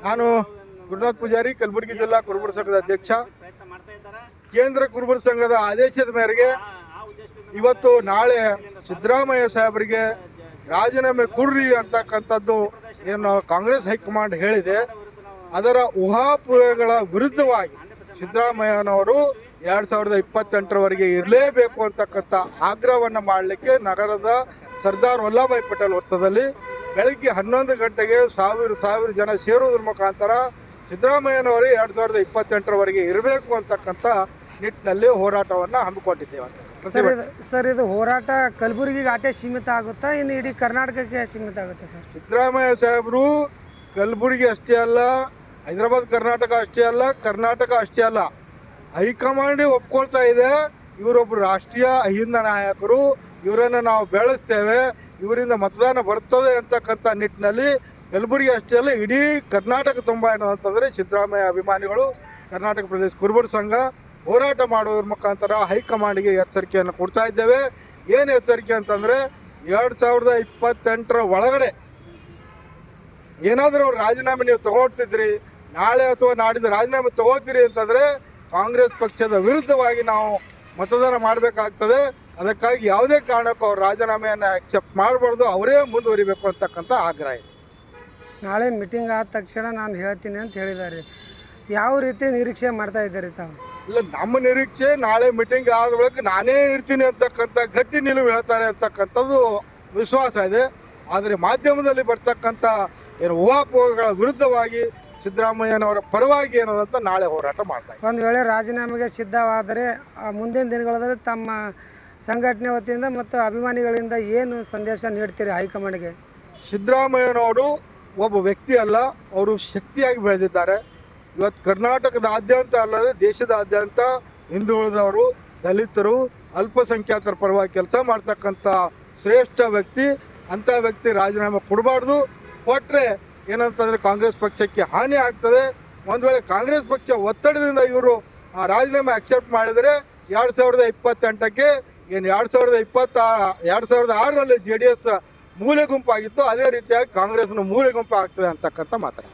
ನಾನು ಗುರುನಾಥ್ ಪೂಜಾರಿ, ಕಲಬುರಗಿ ಜಿಲ್ಲಾ ಕುರುಬರ ಸಂಘದ ಅಧ್ಯಕ್ಷ. ಕೇಂದ್ರ ಕುರುಬರ ಸಂಘದ ಆದೇಶದ ಮೇರೆಗೆ ಇವತ್ತು ನಾಳೆ ಸಿದ್ದರಾಮಯ್ಯ ಸಾಹೇಬರಿಗೆ ರಾಜೀನಾಮೆ ಕೊಡ್ರಿ ಅಂತಕ್ಕಂಥದ್ದು ಏನು ಕಾಂಗ್ರೆಸ್ ಹೈಕಮಾಂಡ್ ಹೇಳಿದೆ, ಅದರ ಊಹಾಪೋಹಗಳ ವಿರುದ್ಧವಾಗಿ ಸಿದ್ದರಾಮಯ್ಯನವರು 2028ರವರೆಗೆ ಇರಲೇಬೇಕು ಅಂತಕ್ಕಂಥ ಆಗ್ರಹವನ್ನು ಮಾಡಲಿಕ್ಕೆ ನಗರದ ಸರ್ದಾರ್ ವಲ್ಲಭಭಾಯಿ ಪಟೇಲ್ ವೃತ್ತದಲ್ಲಿ ಬೆಳಗ್ಗೆ 11 ಗಂಟೆಗೆ ಸಾವಿರ ಜನ ಸೇರುವುದರ ಮುಖಾಂತರ ಸಿದ್ದರಾಮಯ್ಯನವರು 2028ರವರೆಗೆ ಇರಬೇಕು ಅಂತಕ್ಕಂಥ ನಿಟ್ಟಿನಲ್ಲಿ ಹೋರಾಟವನ್ನು ಹಮ್ಮಿಕೊಂಡಿದ್ದೇವೆ. ಸರ್, ಇದು ಹೋರಾಟ ಕಲಬುರಗಿಗೆ ಆಟೆ ಸೀಮಿತ ಆಗುತ್ತಾ, ಇನ್ನು ಇಡೀ ಕರ್ನಾಟಕಕ್ಕೆ ಸೀಮಿತ ಆಗುತ್ತೆ ಸರ್? ಸಿದ್ದರಾಮಯ್ಯ ಸಾಹೇಬರು ಕಲಬುರಗಿ ಅಷ್ಟೇ ಅಲ್ಲ, ಹೈದರಾಬಾದ್ ಕರ್ನಾಟಕ ಅಷ್ಟೇ ಅಲ್ಲ, ಕರ್ನಾಟಕ ಅಷ್ಟೇ ಅಲ್ಲ, ಹೈಕಮಾಂಡ್ ಒಪ್ಕೊಳ್ತಾ ಇದೆ. ಇವರೊಬ್ಬರು ರಾಷ್ಟ್ರೀಯ ಅಹಿಂದ ನಾಯಕರು, ಇವರನ್ನು ನಾವು ಬೆಳೆಸ್ತೇವೆ, ಇವರಿಂದ ಮತದಾನ ಬರ್ತದೆ ಅಂತಕ್ಕಂಥ ನಿಟ್ಟಿನಲ್ಲಿ ಕಲಬುರಗಿ ಅಷ್ಟೇ ಅಲ್ಲ, ಇಡೀ ಕರ್ನಾಟಕ ತುಂಬ ಏನಂತಂದರೆ ಸಿದ್ದರಾಮಯ್ಯ ಅಭಿಮಾನಿಗಳು ಕರ್ನಾಟಕ ಪ್ರದೇಶ ಕುರುಬರ ಸಂಘ ಹೋರಾಟ ಮಾಡೋದ್ರ ಮುಖಾಂತರ ಹೈಕಮಾಂಡ್ಗೆ ಎಚ್ಚರಿಕೆಯನ್ನು ಕೊಡ್ತಾ ಇದ್ದೇವೆ. ಏನು ಎಚ್ಚರಿಕೆ ಅಂತಂದರೆ 2028ರ ಒಳಗಡೆ ಏನಾದರೂ ಅವ್ರು ರಾಜೀನಾಮೆ ನೀವು ತಗೊಳ್ತಿದ್ರಿ, ನಾಳೆ ಅಥವಾ ನಾಡಿದ್ದು ರಾಜೀನಾಮೆ ತಗೋತೀರಿ ಅಂತಂದರೆ ಕಾಂಗ್ರೆಸ್ ಪಕ್ಷದ ವಿರುದ್ಧವಾಗಿ ನಾವು ಮತದಾನ ಮಾಡಬೇಕಾಗ್ತದೆ. ಅದಕ್ಕಾಗಿ ಯಾವುದೇ ಕಾರಣಕ್ಕೂ ಅವ್ರು ರಾಜೀನಾಮೆಯನ್ನು ಅಕ್ಸೆಪ್ಟ್ ಮಾಡಬಾರ್ದು, ಅವರೇ ಮುಂದುವರಿಬೇಕು ಅಂತಕ್ಕಂಥ ಆಗ್ರಹ ಇದೆ. ನಾಳೆ ಮೀಟಿಂಗ್ ಆದ ತಕ್ಷಣ ನಾನು ಹೇಳ್ತೀನಿ ಅಂತ ಹೇಳಿದ್ದಾರೆ. ಯಾವ ರೀತಿ ನಿರೀಕ್ಷೆ ಮಾಡ್ತಾ ಇದ್ದಾರೆ ತಾವು? ಇಲ್ಲ, ನಮ್ಮ ನಿರೀಕ್ಷೆ ನಾಳೆ ಮೀಟಿಂಗ್ ಆದ ಬಳಿಕ ನಾನೇ ಇರ್ತೀನಿ ಅಂತಕ್ಕಂಥ ಗಟ್ಟಿ ನಿಲುವು ಹೇಳ್ತಾರೆ ಅಂತಕ್ಕಂಥದ್ದು ವಿಶ್ವಾಸ ಇದೆ. ಆದರೆ ಮಾಧ್ಯಮದಲ್ಲಿ ಬರ್ತಕ್ಕಂಥ ಏನು ಊಹಾಪೋಹಗಳ ವಿರುದ್ಧವಾಗಿ ಸಿದ್ದರಾಮಯ್ಯನವರ ಪರವಾಗಿ ಏನದಂತ ನಾಳೆ ಹೋರಾಟ ಮಾಡ್ತಾರೆ. ಒಂದು ವೇಳೆ ರಾಜೀನಾಮೆಗೆ ಸಿದ್ಧವಾದರೆ ಮುಂದಿನ ದಿನಗಳಲ್ಲಿ ತಮ್ಮ ಸಂಘಟನೆ ವತಿಯಿಂದ ಮತ್ತು ಅಭಿಮಾನಿಗಳಿಂದ ಏನು ಸಂದೇಶ ನೀಡ್ತೀರಿ ಹೈಕಮಾಂಡ್ಗೆ? ಸಿದ್ದರಾಮಯ್ಯನವರು ಒಬ್ಬ ವ್ಯಕ್ತಿ ಅಲ್ಲ, ಅವರು ಶಕ್ತಿಯಾಗಿ ಬೆಳೆದಿದ್ದಾರೆ. ಇವತ್ತು ಕರ್ನಾಟಕದಾದ್ಯಂತ ಅಲ್ಲದೆ ದೇಶದಾದ್ಯಂತ ಹಿಂದುಳಿದವರು, ದಲಿತರು, ಅಲ್ಪಸಂಖ್ಯಾತರ ಪರವಾಗಿ ಕೆಲಸ ಮಾಡ್ತಕ್ಕಂಥ ಶ್ರೇಷ್ಠ ವ್ಯಕ್ತಿ. ಅಂಥ ವ್ಯಕ್ತಿ ರಾಜೀನಾಮೆ ಕೊಡಬಾರ್ದು. ಕೊಟ್ಟರೆ ಏನಂತಂದರೆ ಕಾಂಗ್ರೆಸ್ ಪಕ್ಷಕ್ಕೆ ಹಾನಿ ಆಗ್ತದೆ. ಒಂದು ವೇಳೆ ಕಾಂಗ್ರೆಸ್ ಪಕ್ಷ ಒತ್ತಡದಿಂದ ಇವರು ಆ ರಾಜೀನಾಮೆ ಅಕ್ಸೆಪ್ಟ್ ಮಾಡಿದರೆ 2028ಕ್ಕೆ ಏನು 2006ರಲ್ಲಿ JDS ಮೂಲೆ ಗುಂಪಾಗಿತ್ತು, ಅದೇ ರೀತಿಯಾಗಿ ಕಾಂಗ್ರೆಸ್ನ ಮೂಲೆ ಗುಂಪು ಆಗ್ತದೆ ಅಂತಕ್ಕಂಥ ಮಾತಾಡ